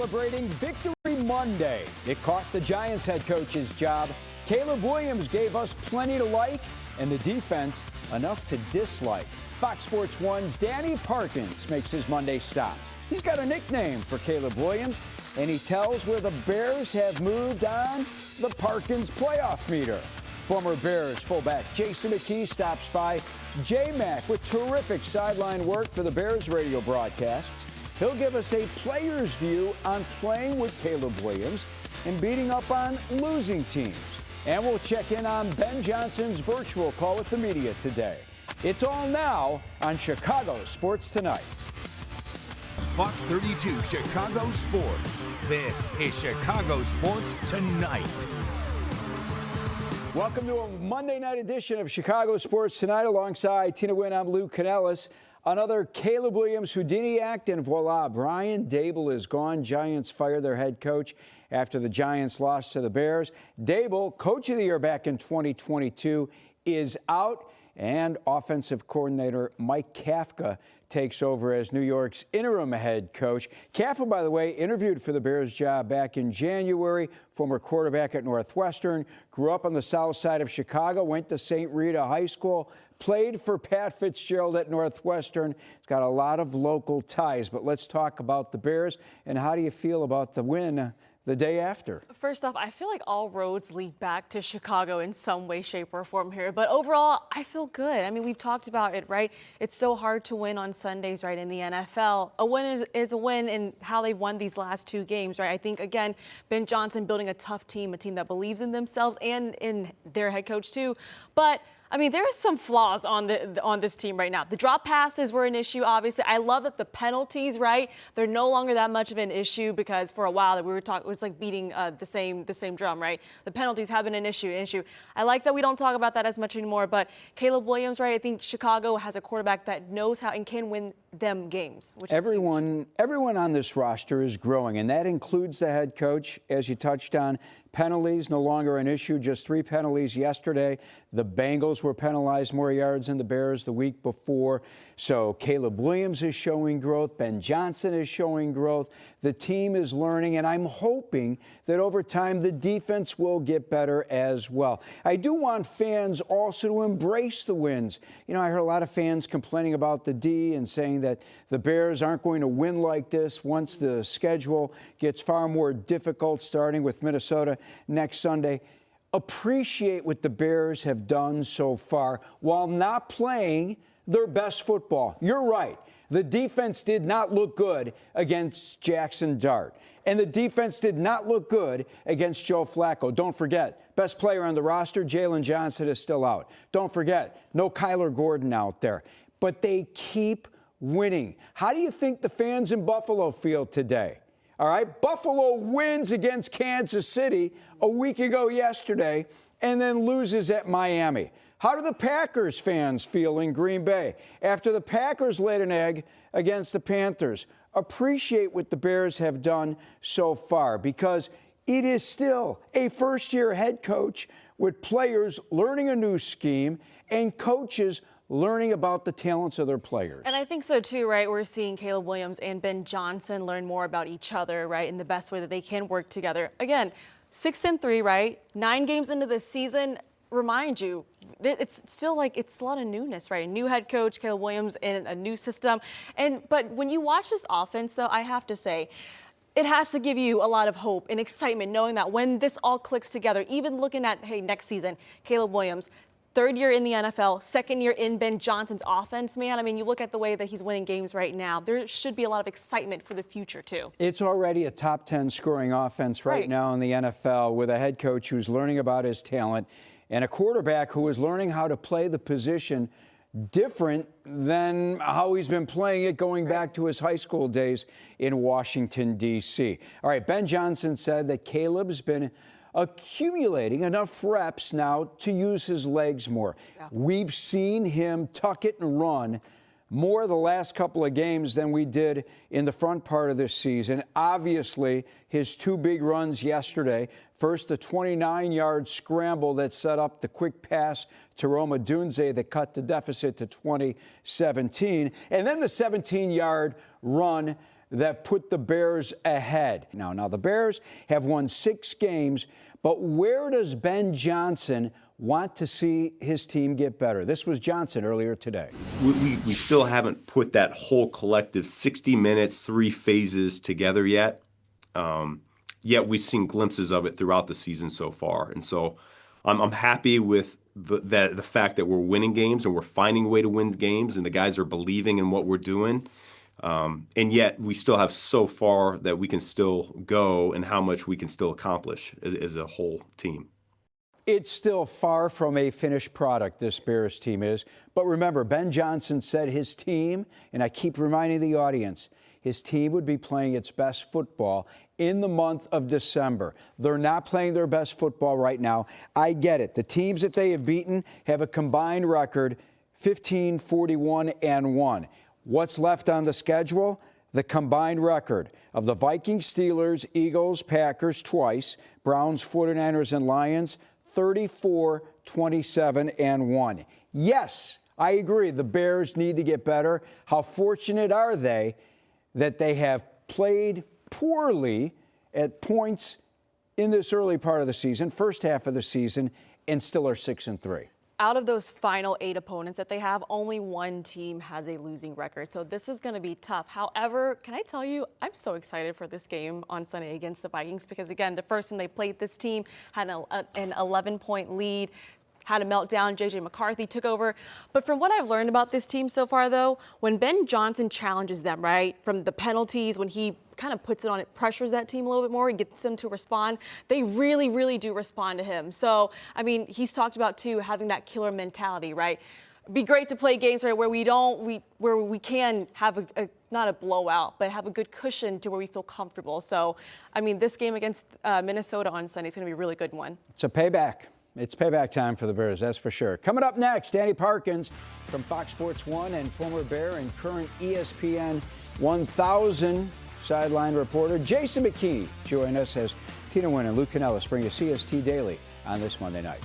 Celebrating Victory Monday. It cost the Giants head coach his job. Caleb Williams gave us plenty to like and the defense enough to dislike. Fox Sports 1's Danny Parkins makes his Monday stop. He's got a nickname for Caleb Williams, and he tells where the Bears have moved on the Parkins playoff meter. Former Bears fullback Jason McKie stops by. J-Mac with terrific sideline work for the Bears radio broadcasts. He'll give us a player's view on playing with Caleb Williams and beating up on losing teams. And we'll check in on Ben Johnson's virtual call with the media today. It's all now on Chicago Sports Tonight. Fox 32 Chicago Sports. This is Chicago Sports Tonight. Welcome to a Monday night edition of Chicago Sports Tonight. Alongside Tina Wynn, I'm Lou Canellis. Another Caleb Williams Houdini act, and voila, Brian Daboll is gone. Giants fire their head coach after the Giants lost to the Bears. Daboll, coach of the year back in 2022, is out, and offensive coordinator Mike Kafka takes over as New York's interim head coach. Kafka, by the way, interviewed for the Bears job back in January, former quarterback at Northwestern, grew up on the south side of Chicago, went to St. Rita High School, played for Pat Fitzgerald at Northwestern. He's got a lot of local ties, but let's talk about the Bears. And how do you feel about the win the day after? First off, I feel like all roads lead back to Chicago in some way, shape, or form here. But overall, I feel good. I mean, we've talked about it, right? It's so hard to win on Sundays, right, in the NFL. A win is a win in how they've won these last two games, right? I think, again, Ben Johnson building a tough team, a team that believes in themselves and in their head coach, too. But I mean, there are some flaws on this team right now. The drop passes were an issue, obviously. I love that the penalties, right? They're no longer that much of an issue because for a while that we were talking, it was like beating the same drum, right? The penalties have been an issue. I like that we don't talk about that as much anymore. But Caleb Williams, right? I think Chicago has a quarterback that knows how and can win them games. Which everyone on this roster is growing, and that includes the head coach, as you touched on. Penalties no longer an issue, just 3 penalties yesterday. The Bengals were penalized more yards than the Bears the week before. So Caleb Williams is showing growth. Ben Johnson is showing growth. The team is learning, and I'm hoping that over time the defense will get better as well. I do want fans also to embrace the wins. You know, I heard a lot of fans complaining about the D and saying that the Bears aren't going to win like this once the schedule gets far more difficult, starting with Minnesota next Sunday. Appreciate what the Bears have done so far while not playing their best football. You're right. The defense did not look good against Jackson Dart. And the defense did not look good against Joe Flacco. Don't forget, best player on the roster, Jalen Johnson, is still out. Don't forget, no Kyler Gordon out there. But they keep winning. How do you think the fans in Buffalo feel today? All right, Buffalo wins against Kansas City a week ago yesterday and then loses at Miami. How do the Packers fans feel in Green Bay after the Packers laid an egg against the Panthers? Appreciate what the Bears have done so far because it is still a first-year head coach with players learning a new scheme and coaches learning about the talents of their players. And I think so, too, right? We're seeing Caleb Williams and Ben Johnson learn more about each other, right, in the best way that they can work together. Again, 6-3, right? 9 games into the season. Remind you, it's still like it's a lot of newness, right? A new head coach, Caleb Williams, in a new system. But when you watch this offense, though, I have to say, it has to give you a lot of hope and excitement knowing that when this all clicks together, even looking at, hey, next season, Caleb Williams, 3rd year in the NFL, 2nd year in Ben Johnson's offense, man. I mean, you look at the way that he's winning games right now. There should be a lot of excitement for the future, too. It's already a top 10 scoring offense right now in the NFL with a head coach who's learning about his talent and a quarterback who is learning how to play the position different than how he's been playing it going back to his high school days in Washington, D.C. All right, Ben Johnson said that Caleb's been accumulating enough reps now to use his legs more. Yeah. We've seen him tuck it and run more the last couple of games than we did in the front part of this season. Obviously, his 2 big runs yesterday. First, the 29-yard scramble that set up the quick pass to Roma Dunze that cut the deficit to 2017. And then the 17-yard run that put the Bears ahead. Now the Bears have won 6 games, but where does Ben Johnson want to see his team get better? This was Johnson earlier today. We still haven't put that whole collective 60 minutes, 3 phases together yet. Yet we've seen glimpses of it throughout the season so far. And so I'm happy with the fact that we're winning games and we're finding a way to win games and the guys are believing in what we're doing. And yet we still have so far that we can still go and how much we can still accomplish as a whole team. It's still far from a finished product, this Bears team is. But remember, Ben Johnson said his team, and I keep reminding the audience, his team would be playing its best football in the month of December. They're not playing their best football right now. I get it. The teams that they have beaten have a combined record 15-41-1. What's left on the schedule? The combined record of the Vikings, Steelers, Eagles, Packers twice, Browns, 49ers, and Lions, 34-27-1. Yes, I agree. The Bears need to get better. How fortunate are they that they have played poorly at points in this early part of the season, first half of the season, and still are 6-3. Out of those final 8 opponents that they have, only 1 team has a losing record. So this is going to be tough. However, can I tell you, I'm so excited for this game on Sunday against the Vikings because, again, the first time they played this team had an 11-point lead, had a meltdown. J.J. McCarthy took over. But from what I've learned about this team so far, though, when Ben Johnson challenges them, right, from the penalties, when he kind of puts it on it, pressures that team a little bit more and gets them to respond, they really, really do respond to him. So, I mean, he's talked about, too, having that killer mentality, right? It'd be great to play games right where we can have not a blowout, but have a good cushion to where we feel comfortable. So, I mean, this game against Minnesota on Sunday is going to be a really good one. It's a payback. It's payback time for the Bears, that's for sure. Coming up next, Danny Parkins from Fox Sports 1 and former Bear and current ESPN 1000 sideline reporter Jason McKie join us as Tina Wynn and Luke Canellis bring you CST Daily on this Monday night.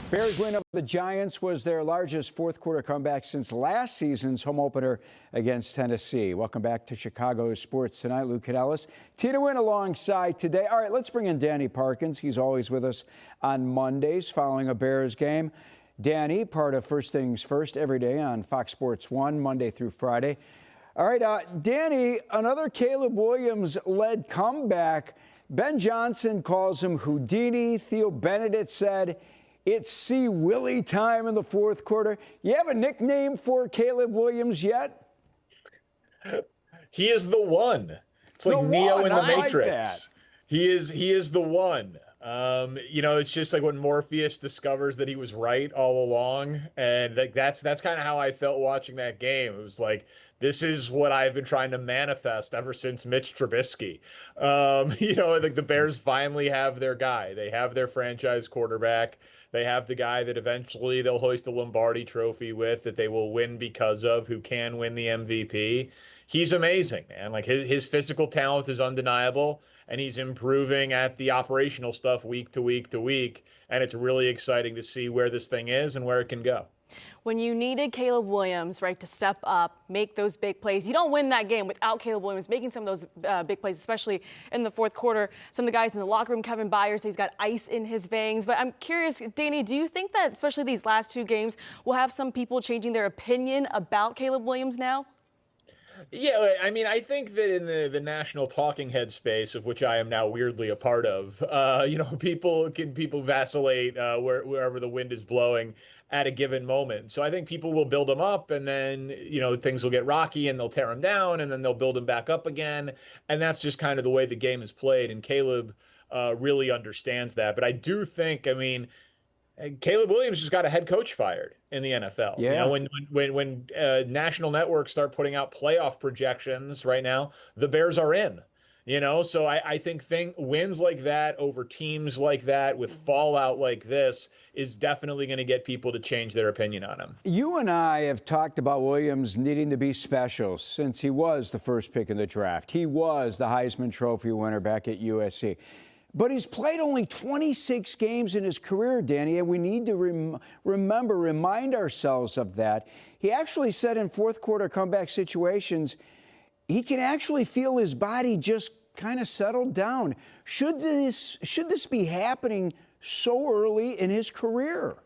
Bears win over the Giants was their largest fourth-quarter comeback since last season's home opener against Tennessee. Welcome back to Chicago Sports Tonight. Luke Canellis, Tina Wynn alongside today. All right, let's bring in Danny Parkins. He's always with us on Mondays following a Bears game. Danny, part of First Things First every day on Fox Sports 1, Monday through Friday. All right, Danny, another Caleb Williams-led comeback. Ben Johnson calls him Houdini. Theo Benedict said, "It's C. Willie time in the fourth quarter." You have a nickname for Caleb Williams yet? He is the one. It's like Neo in the Matrix. Like that. He is the one. You know, it's just like when Morpheus discovers that he was right all along, and like that's kind of how I felt watching that game. It was like, this is what I've been trying to manifest ever since Mitch Trubisky. You know, like the Bears finally have their guy. They have their franchise quarterback. They have the guy that eventually they'll hoist a Lombardi trophy with, that they will win because of, who can win the MVP. He's amazing, man. Like his physical talent is undeniable, and he's improving at the operational stuff week to week to week. And it's really exciting to see where this thing is and where it can go. When you needed Caleb Williams, right, to step up, make those big plays, you don't win that game without Caleb Williams making some of those big plays, especially in the fourth quarter. Some of the guys in the locker room, Kevin Byers, he's got ice in his veins. But I'm curious, Danny, do you think that especially these last 2 games will have some people changing their opinion about Caleb Williams now? Yeah, I mean, I think that in the national talking head space, of which I am now weirdly a part of, you know, people vacillate wherever the wind is blowing at a given moment. So I think people will build them up, and then, you know, things will get rocky and they'll tear them down, and then they'll build them back up again. And that's just kind of the way the game is played. And Caleb really understands that. But I do think, I mean, Caleb Williams just got a head coach fired in the NFL. Yeah. You know, when national networks start putting out playoff projections right now, the Bears are in. You know, so I think wins like that over teams like that with fallout like this is definitely going to get people to change their opinion on him. You and I have talked about Williams needing to be special since he was the first pick in the draft. He was the Heisman Trophy winner back at USC. But he's played only 26 games in his career, Danny, and we need to remind ourselves of that. He actually said in fourth quarter comeback situations, he can actually feel his body just kind of settle down. Should this be happening so early in his career?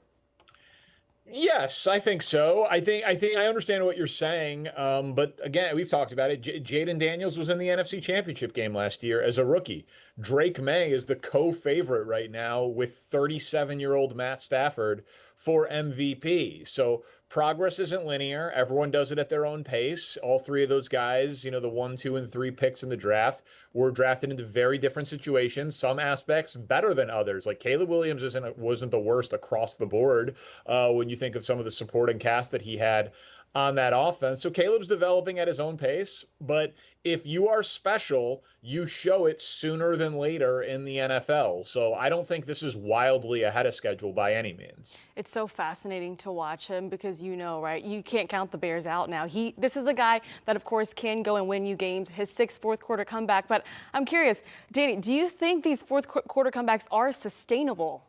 Yes, I think so. I think I understand what you're saying. But again, we've talked about it. Jaden Daniels was in the NFC Championship game last year as a rookie. Drake May is the co-favorite right now with 37-year-old Matt Stafford for MVP. So progress isn't linear. Everyone does it at their own pace. All three of those guys, the 1, 2, and 3 picks in the draft were drafted into very different situations. Some aspects better than others. Like Caleb Williams wasn't the worst across the board when you think of some of the supporting cast that he had on that offense. So Caleb's developing at his own pace, but if you are special, you show it sooner than later in the NFL. So I don't think this is wildly ahead of schedule by any means. It's so fascinating to watch him because right? You can't count the Bears out now. This is a guy that, of course, can go and win you games. His 6th fourth-quarter comeback. But I'm curious, Danny, do you think these fourth-quarter comebacks are sustainable?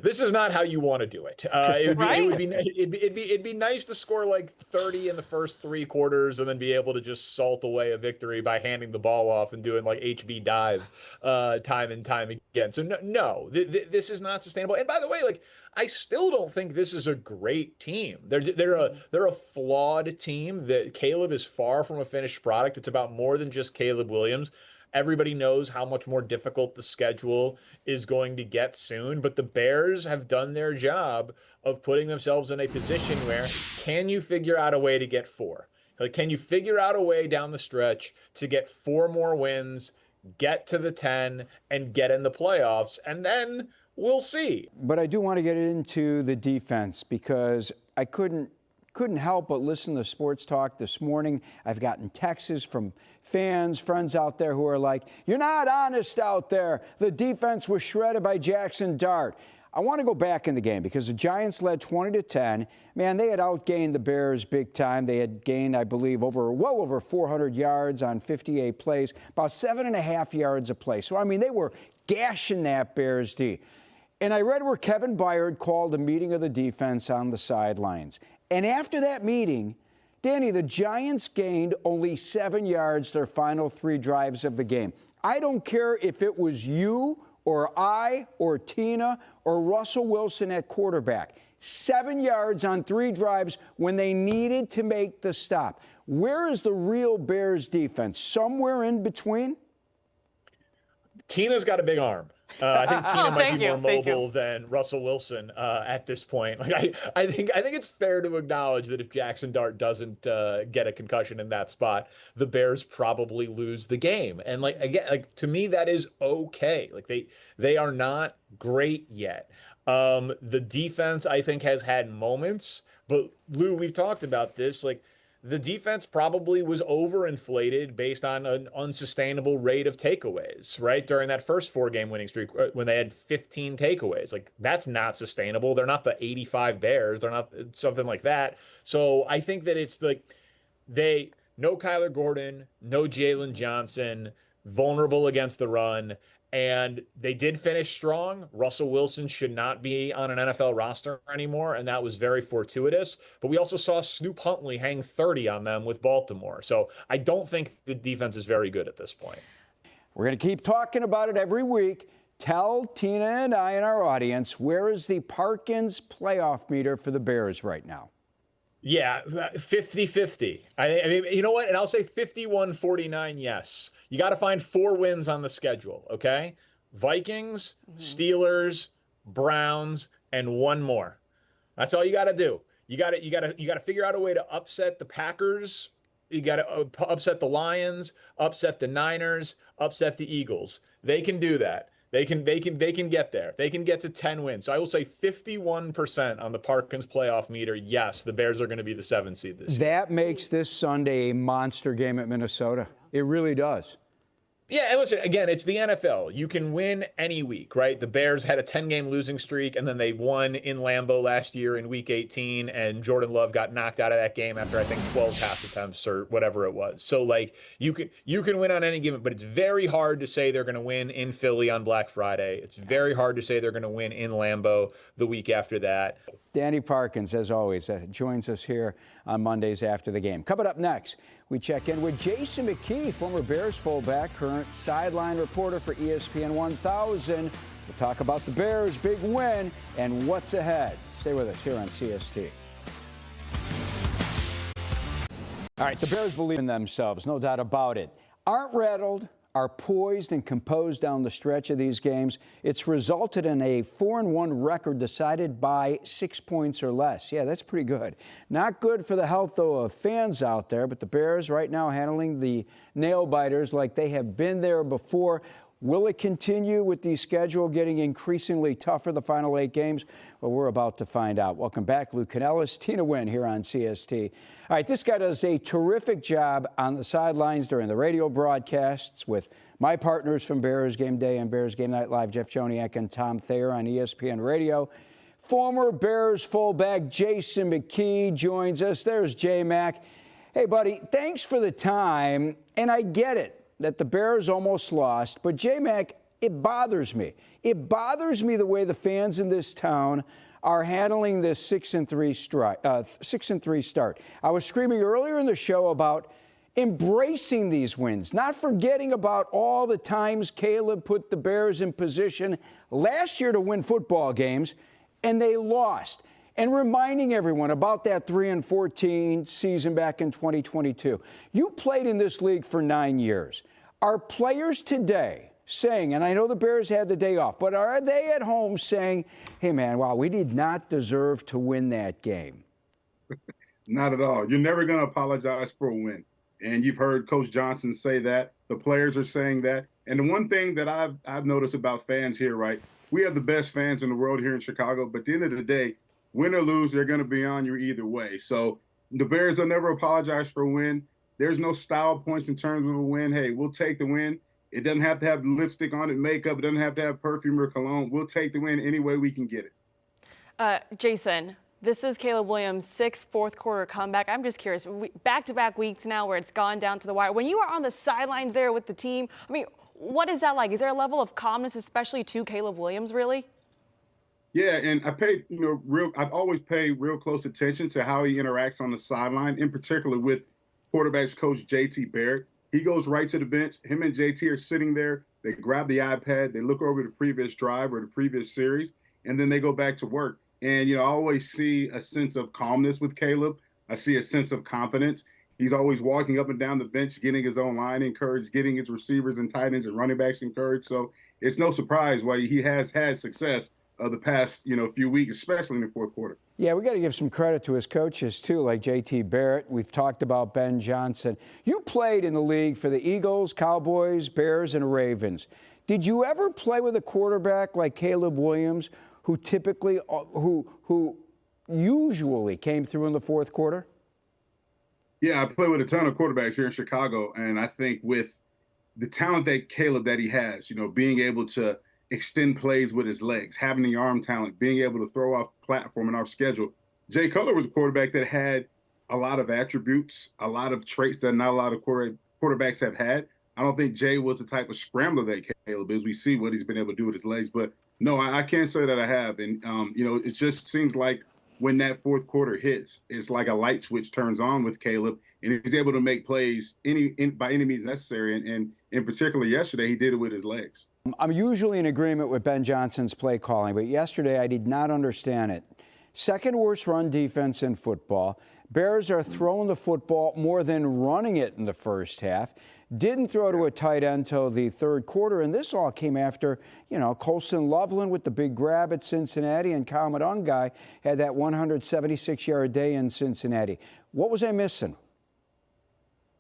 This is not how you want to do it. It'd be nice to score like 30 in the first 3 quarters and then be able to just salt away a victory by handing the ball off and doing like HB dive time and time again. So no, this is not sustainable. And by the way, like I still don't think this is a great team. They're a flawed team. That Caleb is far from a finished product. It's about more than just Caleb Williams. Everybody knows how much more difficult the schedule is going to get soon, but the Bears have done their job of putting themselves in a position where can you figure out a way to get 4? Like, can you figure out a way down the stretch to get 4 more wins, get to the 10, and get in the playoffs? And then we'll see. But I do want to get into the defense because I couldn't help but listen to Sports Talk this morning. I've gotten texts from fans, friends out there who are like, you're not honest out there. The defense was shredded by Jackson Dart. I want to go back in the game because the Giants led 20-10. Man, they had outgained the Bears big time. They had gained, I believe, well over 400 yards on 58 plays, about 7.5 yards a play. So, I mean, they were gashing that Bears D. And I read where Kevin Byard called a meeting of the defense on the sidelines. And after that meeting, Danny, the Giants gained only 7 yards their final 3 drives of the game. I don't care if it was you or I or Tina or Russell Wilson at quarterback. 7 yards on 3 drives when they needed to make the stop. Where is the real Bears defense? Somewhere in between? Tina's got a big arm. I think Tina might be more mobile than Russell Wilson at this point. Like I think it's fair to acknowledge that if Jackson Dart doesn't get a concussion in that spot, the Bears probably lose the game. And to me, that is okay. Like they are not great yet. The defense, I think, has had moments, but Lou, we've talked about this. Like the defense probably was overinflated based on an unsustainable rate of takeaways, right? During that first 4-game winning streak when they had 15 takeaways. Like, that's not sustainable. They're not the 85 Bears. They're not something like that. So I think that it's like no Kyler Gordon, no Jalen Johnson, vulnerable against the run. And they did finish strong. Russell Wilson should not be on an NFL roster anymore, and that was very fortuitous. But we also saw Snoop Huntley hang 30 on them with Baltimore. So I don't think the defense is very good at this point. We're going to keep talking about it every week. Tell Tina and I and our audience, where is the Parkins playoff meter for the Bears right now? Yeah, 50-50. I mean, you know what? And I'll say 51-49, yes. You got to find 4 wins on the schedule, okay? Vikings, Steelers, Browns, and 1 more. That's all you got to do. You got to figure out a way to upset the Packers. You got to upset the Lions, upset the Niners, upset the Eagles. They can do that. They can get there. They can get to 10 wins. So I will say 51% on the Parkins playoff meter. Yes, the Bears are going to be the 7th seed this year. That makes this Sunday a monster game at Minnesota. It really does. Yeah, and listen, again, it's the NFL. You can win any week, right? The Bears had a 10-game losing streak, and then they won in Lambeau last year in Week 18, and Jordan Love got knocked out of that game after, I think, 12 pass attempts or whatever it was. So, like, you can win on any given, but it's very hard to say they're going to win in Philly on Black Friday. It's very hard to say they're going to win in Lambeau the week after that. Danny Parkins, as always, joins us here on Mondays after the game. Coming up next, we check in with Jason McKie, former Bears fullback, current sideline reporter for ESPN 1000. We'll talk about the Bears' big win and what's ahead. Stay with us here on CST. All right, the Bears believe in themselves, no doubt about it. Aren't rattled, are poised and composed down the stretch of these games. It's resulted in a 4-1 record decided by 6 points or less. Yeah, that's pretty good. Not good for the health, though, of fans out there, but the Bears right now handling the nail-biters like they have been there before. Will it continue with the schedule getting increasingly tougher the final 8 games? Well, we're about to find out. Welcome back, Lou Canellis, Tina Wynn here on CST. All right, this guy does a terrific job on the sidelines during the radio broadcasts with my partners from Bears Game Day and Bears Game Night Live, Jeff Joniak and Tom Thayer on ESPN Radio. Former Bears fullback Jason McKie joins us. There's J-Mac. Hey, buddy, thanks for the time, and I get it that the Bears almost lost, but J-Mac, it bothers me. It bothers me the way the fans in this town are handling this 6-3 start. I was screaming earlier in the show about embracing these wins, not forgetting about all the times Caleb put the Bears in position last year to win football games, and they lost. And reminding everyone about that 3-14 season back in 2022. You played in this league for 9 years. Are players today saying, and I know the Bears had the day off, but are they at home saying, hey, man, wow, we did not deserve to win that game? Not at all. You're never going to apologize for a win. And you've heard Coach Johnson say that. The players are saying that. And the one thing that I've noticed about fans here, right, we have the best fans in the world here in Chicago, but at the end of the day, win or lose, they're going to be on you either way. So the Bears will never apologize for a win. There's no style points in terms of a win. Hey, we'll take the win. It doesn't have to have lipstick on it, makeup. It doesn't have to have perfume or cologne. We'll take the win any way we can get it. Jason, this is Caleb Williams' 6th fourth-quarter comeback. I'm just curious, back-to-back weeks now where it's gone down to the wire. When you are on the sidelines there with the team, I mean, what is that like? Is there a level of calmness, especially to Caleb Williams, really? Yeah, and I I've always paid real close attention to how he interacts on the sideline, in particular with quarterbacks coach J.T. Barrett. He goes right to the bench. Him and J.T. are sitting there. They grab the iPad. They look over the previous drive or the previous series, and then they go back to work. And, I always see a sense of calmness with Caleb. I see a sense of confidence. He's always walking up and down the bench, getting his own line encouraged, getting his receivers and tight ends and running backs encouraged. So it's no surprise why he has had success the past, few weeks, especially in the fourth quarter. Yeah, we got to give some credit to his coaches, too, like J.T. Barrett. We've talked about Ben Johnson. You played in the league for the Eagles, Cowboys, Bears, and Ravens. Did you ever play with a quarterback like Caleb Williams, who usually came through in the fourth quarter? Yeah, I played with a ton of quarterbacks here in Chicago, and I think with the talent that he has, being able to extend plays with his legs, having the arm talent, being able to throw off platform and off schedule. Jay Cutler was a quarterback that had a lot of attributes, a lot of traits that not a lot of quarterbacks have had. I don't think Jay was the type of scrambler that Caleb is. We see what he's been able to do with his legs, but no, I can't say that I have. And, it just seems like when that fourth quarter hits, it's like a light switch turns on with Caleb, and he's able to make plays by any means necessary. And in particular, yesterday, he did it with his legs. I'm usually in agreement with Ben Johnson's play calling, but yesterday I did not understand it. Second worst run defense in football. Bears are throwing the football more than running it in the first half. Didn't throw to a tight end until the third quarter, and this all came after, Colston Loveland with the big grab at Cincinnati, and Kyle Madungai had that 176-yard day in Cincinnati. What was I missing?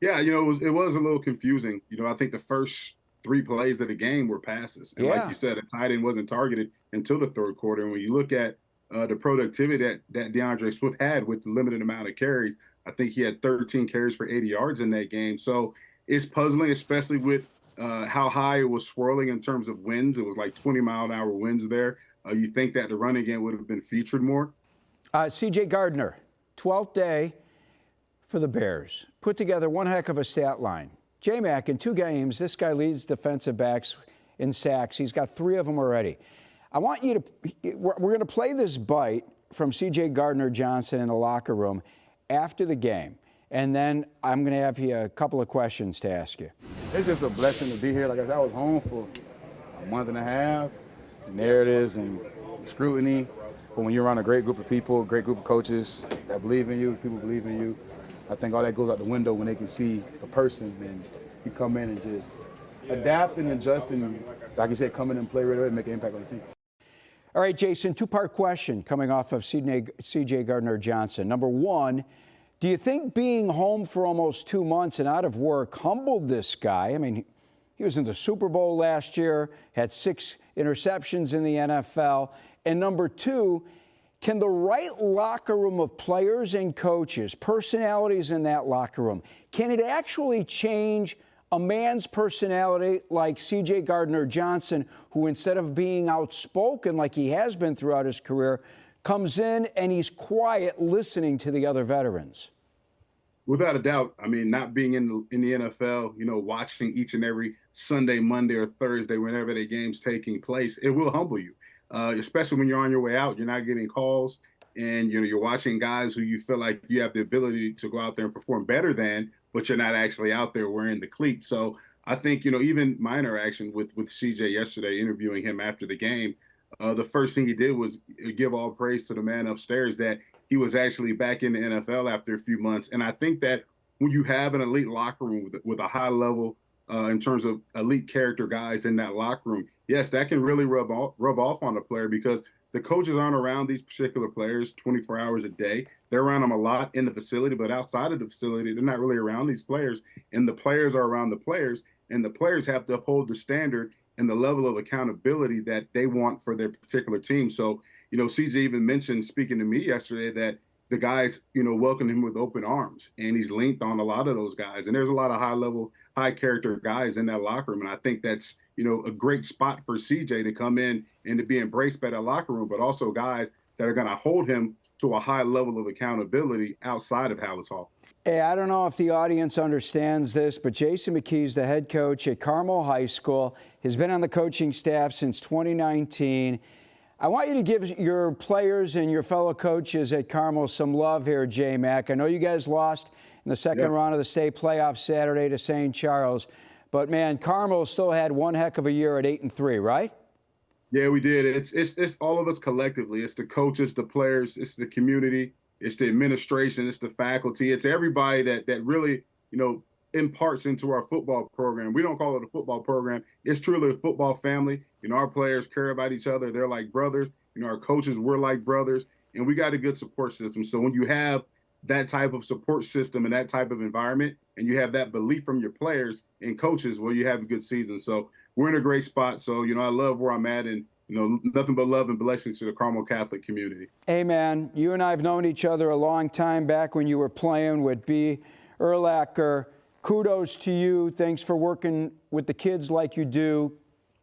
Yeah, it was a little confusing. I think the first 3 plays of the game were passes. And like you said, a tight end wasn't targeted until the third quarter. And when you look at the productivity that DeAndre Swift had with the limited amount of carries, I think he had 13 carries for 80 yards in that game. So it's puzzling, especially with how high it was swirling in terms of winds. It was like 20-mile-an-hour winds there. You think that the running game would have been featured more? C.J. Gardner, 12th day for the Bears. Put together one heck of a stat line. J-Mac, in 2 games, this guy leads defensive backs in sacks. He's got 3 of them already. I want you to – we're going to play this bite from C.J. Gardner-Johnson in the locker room after the game, and then I'm going to have you a couple of questions to ask you. It's just a blessing to be here. Like I said, I was home for a month and a half, and there it is, and scrutiny. But when you're around a great group of people, a great group of coaches that believe in you, people believe in you, I think all that goes out the window when they can see a person and you come in and just adapt and adjust and, like you said, come in and play right away and make an impact on the team. All right, Jason, two-part question coming off of C.J. Gardner-Johnson. Number one, do you think being home for almost 2 months and out of work humbled this guy? I mean, he was in the Super Bowl last year, had 6 interceptions in the NFL. And number two, can the right locker room of players and coaches, personalities in that locker room, can it actually change a man's personality like C.J. Gardner-Johnson, who instead of being outspoken like he has been throughout his career, comes in and he's quiet listening to the other veterans? Without a doubt. I mean, not being in the NFL, watching each and every Sunday, Monday, or Thursday, whenever the game's taking place, it will humble you. Especially when you're on your way out, you're not getting calls, and you're watching guys who you feel like you have the ability to go out there and perform better than, but you're not actually out there wearing the cleat. So I think, even my interaction with CJ yesterday, interviewing him after the game, the first thing he did was give all praise to the man upstairs that he was actually back in the NFL after a few months. And I think that when you have an elite locker room with a high level in terms of elite character guys in that locker room, yes, that can really rub off on the player, because the coaches aren't around these particular players 24 hours a day. They're around them a lot in the facility, but outside of the facility, they're not really around these players. And the players are around the players, and the players have to uphold the standard and the level of accountability that they want for their particular team. So, CJ even mentioned, speaking to me yesterday, that the guys, welcomed him with open arms, and he's linked on a lot of those guys. And there's a lot of high-level, high-character guys in that locker room. And I think that's, a great spot for CJ to come in and to be embraced by that locker room, but also guys that are going to hold him to a high level of accountability outside of Hallis Hall. Hey, I don't know if the audience understands this, but Jason McKie is the head coach at Carmel High School. He's been on the coaching staff since 2019. I want you to give your players and your fellow coaches at Carmel some love here, J-Mac. I know you guys lost in the second round of the state playoff Saturday to St. Charles, but man, Carmel still had one heck of a year at 8-3, right? Yeah, we did. It's all of us collectively. It's the coaches, the players, it's the community, it's the administration, it's the faculty, it's everybody that really, imparts into our football program. We don't call it a football program. It's truly a football family. Our players care about each other. They're like brothers. Our coaches, we're like brothers, and we got a good support system. So when you have that type of support system and that type of environment, and you have that belief from your players and coaches, well, you have a good season. So we're in a great spot. So, I love where I'm at, and, nothing but love and blessings to the Carmel Catholic community. Hey, man, you and I have known each other a long time back when you were playing with B. Urlacher. Kudos to you. Thanks for working with the kids like you do.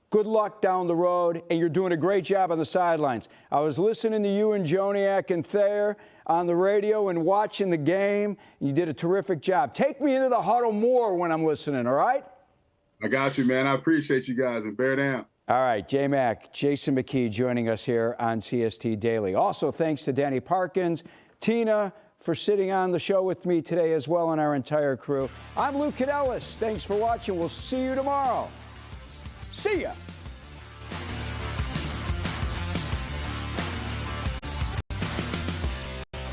Good luck down the road, and you're doing a great job on the sidelines. I was listening to you and Joniak and Thayer on the radio and watching the game. You did a terrific job. Take me into the huddle more when I'm listening, all right? I got you, man. I appreciate you guys, and bear down. All right, J-Mac, Jason McKie joining us here on CST Daily. Also, thanks to Danny Parkins, Tina, for sitting on the show with me today as well, and our entire crew. I'm Lou Cadellis. Thanks for watching. We'll see you tomorrow. See ya.